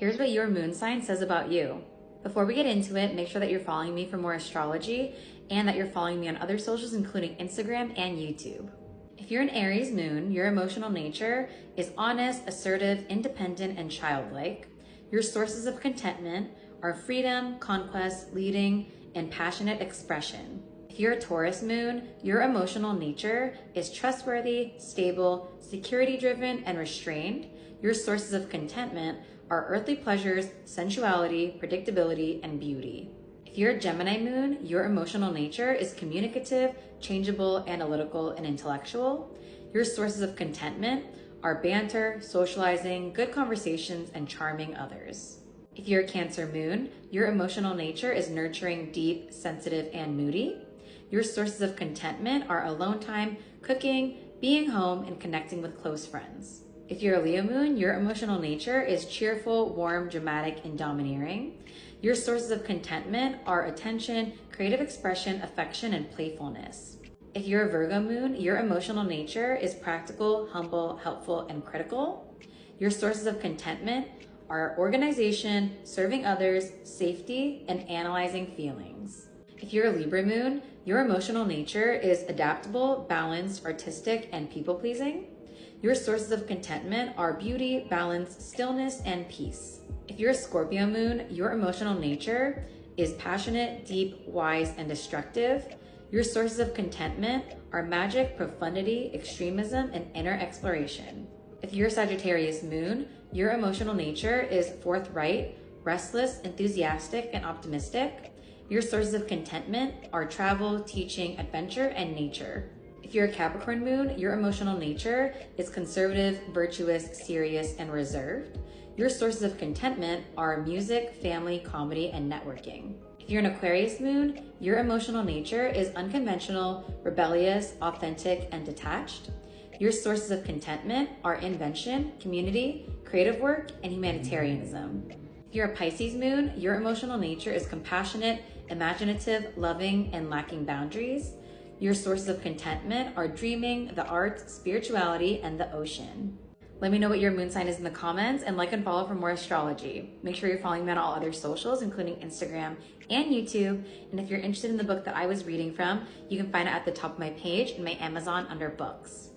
Here's what your moon sign says about you. Before we get into it, make sure that you're following me for more astrology and that you're following me on other socials, including Instagram and YouTube. If you're an Aries moon, your emotional nature is honest, assertive, independent, and childlike. Your sources of contentment are freedom, conquest, leading, and passionate expression. If you're a Taurus moon, your emotional nature is trustworthy, stable, security-driven, and restrained. Your sources of contentment are earthly pleasures, sensuality, predictability, and beauty. If you're a Gemini moon, your emotional nature is communicative, changeable, analytical, and intellectual. Your sources of contentment are banter, socializing, good conversations, and charming others. If you're a Cancer moon, your emotional nature is nurturing, deep, sensitive, and moody. Your sources of contentment are alone time, cooking, being home, and connecting with close friends. If you're a Leo moon, your emotional nature is cheerful, warm, dramatic, and domineering. Your sources of contentment are attention, creative expression, affection, and playfulness. If you're a Virgo moon, your emotional nature is practical, humble, helpful, and critical. Your sources of contentment are organization, serving others, safety, and analyzing feelings. If you're a Libra moon, your emotional nature is adaptable, balanced, artistic, and people-pleasing. Your sources of contentment are beauty, balance, stillness, and peace. If you're a Scorpio moon, your emotional nature is passionate, deep, wise, and destructive. Your sources of contentment are magic, profundity, extremism, and inner exploration. If you're a Sagittarius moon, your emotional nature is forthright, restless, enthusiastic, and optimistic. Your sources of contentment are travel, teaching, adventure, and nature. If you're a Capricorn moon, your emotional nature is conservative, virtuous, serious, and reserved. Your sources of contentment are music, family, comedy, and networking. If you're an Aquarius moon, your emotional nature is unconventional, rebellious, authentic, and detached. Your sources of contentment are invention, community, creative work, and humanitarianism. If you're a Pisces moon, your emotional nature is compassionate, imaginative, loving, and lacking boundaries. Your sources of contentment are dreaming, the arts, spirituality, and the ocean. Let me know what your moon sign is in the comments, and like and follow for more astrology. Make sure you're following me on all other socials, including Instagram and YouTube. And if you're interested in the book that I was reading from, you can find it at the top of my page in my Amazon under books.